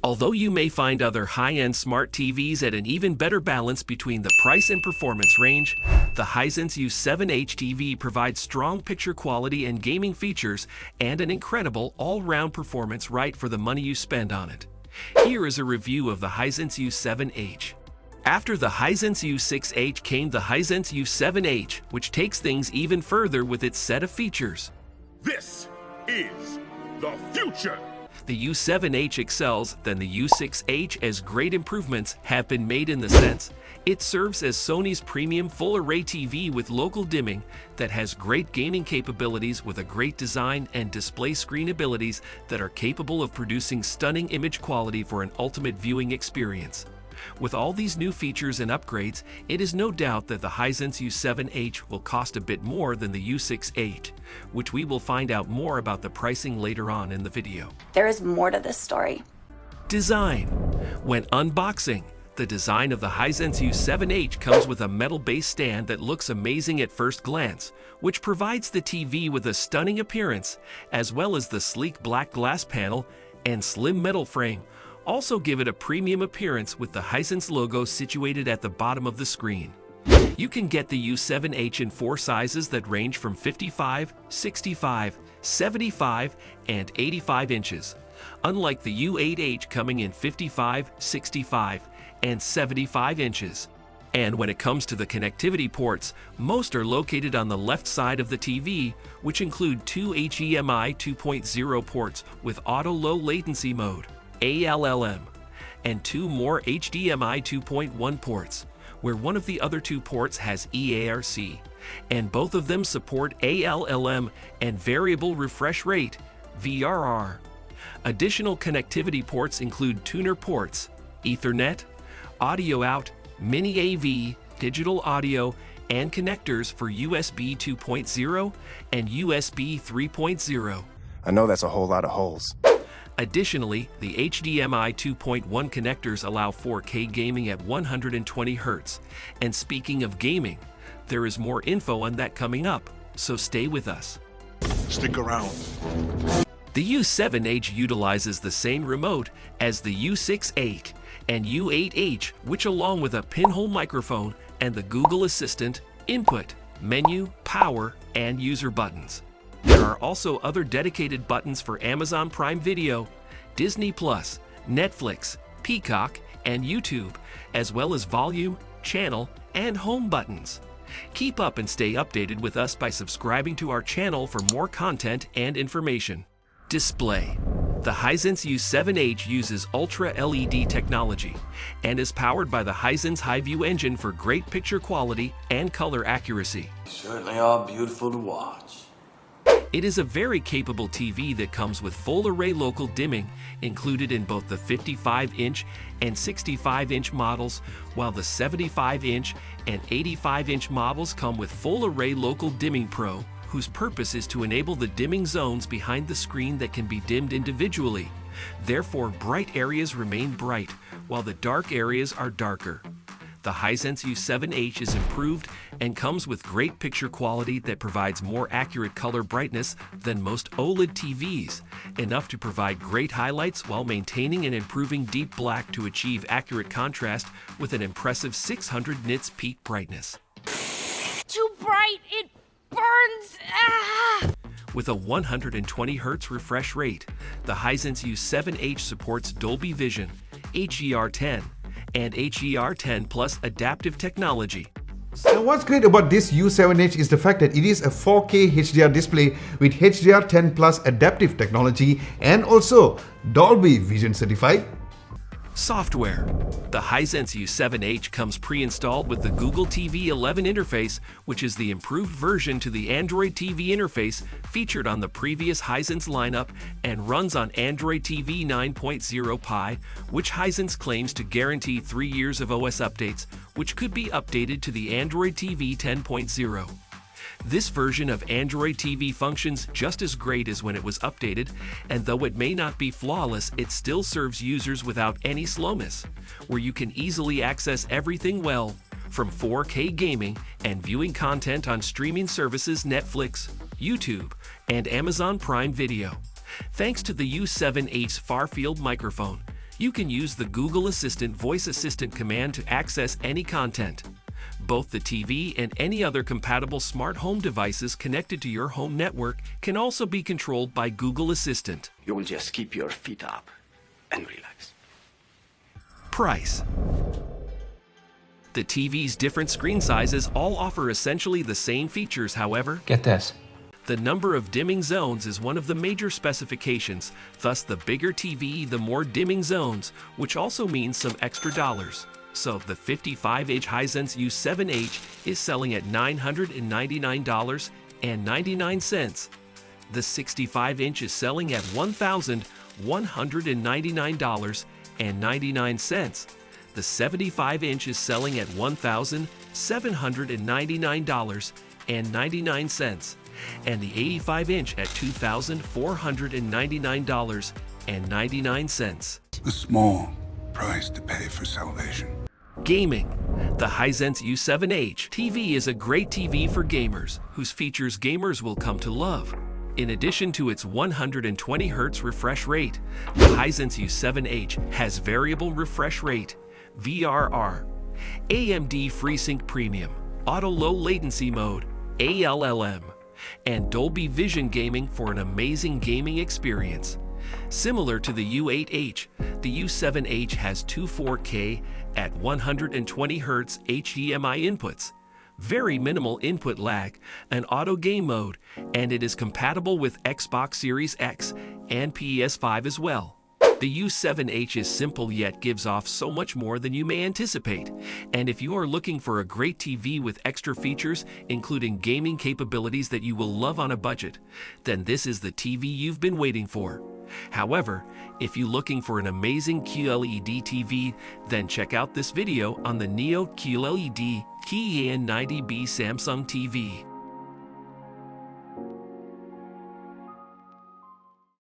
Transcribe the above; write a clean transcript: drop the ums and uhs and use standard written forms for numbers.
Although you may find other high-end smart TVs at an even better balance between the price and performance range, the Hisense U7H TV provides strong picture quality and gaming features and an incredible all-round performance right for the money you spend on it. Here is a review of the Hisense U7H. After the Hisense U6H came the Hisense U7H, which takes things even further with its set of features. This is the future! The U7H excels than the U6H as great improvements have been made in the sense it serves as Sony's premium full-array TV with local dimming that has great gaming capabilities with a great design and display screen abilities that are capable of producing stunning image quality for an ultimate viewing experience. With all these new features and upgrades, it is no doubt that the Hisense U7H will cost a bit more than the U6H, which we will find out more about the pricing later on in the video. There is more to this story. Design. When unboxing, the design of the Hisense U7H comes with a metal base stand that looks amazing at first glance, which provides the TV with a stunning appearance, as well as the sleek black glass panel and slim metal frame also give it a premium appearance with the Hisense logo situated at the bottom of the screen. You can get the U7H in 4 sizes that range from 55, 65, 75, and 85 inches, unlike the U8H coming in 55, 65, and 75 inches. And when it comes to the connectivity ports, most are located on the left side of the TV, which include 2 HDMI 2.0 ports with auto low latency mode, ALLM, and 2 more HDMI 2.1 ports, where one of the other 2 ports has EARC, and both of them support ALLM and variable refresh rate, VRR. Additional connectivity ports include tuner ports, Ethernet, audio out, mini AV, digital audio, and connectors for USB 2.0 and USB 3.0. I know that's a whole lot of holes. Additionally, the HDMI 2.1 connectors allow 4K gaming at 120 Hz. And speaking of gaming, there is more info on that coming up, so stay with us. Stick around. The U7H utilizes the same remote as the U6H and U8H, which along with a pinhole microphone and the Google Assistant, input, menu, power, and user buttons. There are also other dedicated buttons for Amazon Prime Video, Disney+, Netflix, Peacock, and YouTube, as well as volume, channel, and home buttons. Keep up and stay updated with us by subscribing to our channel for more content and information. Display. The Hisense U7H uses Ultra LED technology and is powered by the Hisense HiView engine for great picture quality and color accuracy. Certainly are beautiful to watch. It is a very capable TV that comes with full-array local dimming included in both the 55-inch and 65-inch models, while the 75-inch and 85-inch models come with full-array local dimming pro, whose purpose is to enable the dimming zones behind the screen that can be dimmed individually. Therefore, bright areas remain bright, while the dark areas are darker. The Hisense U7H is improved and comes with great picture quality that provides more accurate color brightness than most OLED TVs, enough to provide great highlights while maintaining and improving deep black to achieve accurate contrast with an impressive 600 nits peak brightness. Too bright, it burns! Ah! With a 120 Hz refresh rate, the Hisense U7H supports Dolby Vision, HDR10, and HDR10 Plus adaptive technology. Now what's great about this U7H is the fact that it is a 4K HDR display with HDR10 Plus adaptive technology and also Dolby Vision certified. Software. The Hisense U7H comes pre-installed with the Google TV 11 interface, which is the improved version to the Android TV interface featured on the previous Hisense lineup and runs on Android TV 9.0 Pie, which Hisense claims to guarantee 3 years of OS updates, which could be updated to the Android TV 10.0. This version of Android TV functions just as great as when it was updated, and though it may not be flawless, it still serves users without any slowness, where you can easily access everything well, from 4K gaming and viewing content on streaming services Netflix, YouTube, and Amazon Prime Video. Thanks to the U7H's far-field microphone, You can use the Google Assistant voice assistant command to access any content. Both the TV and any other compatible smart home devices connected to your home network can also be controlled by Google Assistant. You will just keep your feet up and relax. Price. The TV's different screen sizes all offer essentially the same features, however. Get this. The number of dimming zones is one of the major specifications, thus the bigger TV, the more dimming zones, which also means some extra dollars. So the 55-inch Hisense U7H is selling at $999.99. The 65-inch is selling at $1,199.99. The 75-inch is selling at $1,799.99. And the 85-inch at $2,499.99. A small price to pay for salvation. Gaming. The Hisense U7H TV is a great TV for gamers, whose features gamers will come to love. In addition to its 120 Hz refresh rate, the Hisense U7H has variable refresh rate, VRR, AMD FreeSync Premium, Auto Low Latency Mode, ALLM, and Dolby Vision gaming for an amazing gaming experience. Similar to the U8H, the U7H has two 4K at 120 Hz HDMI inputs, very minimal input lag, an auto game mode, and it is compatible with Xbox Series X and PS5 as well. The U7H is simple yet gives off so much more than you may anticipate. And if you are looking for a great TV with extra features, including gaming capabilities that you will love on a budget, then this is the TV you've been waiting for. However, if you're looking for an amazing QLED TV, then check out this video on the Neo QLED KEN 90B Samsung TV.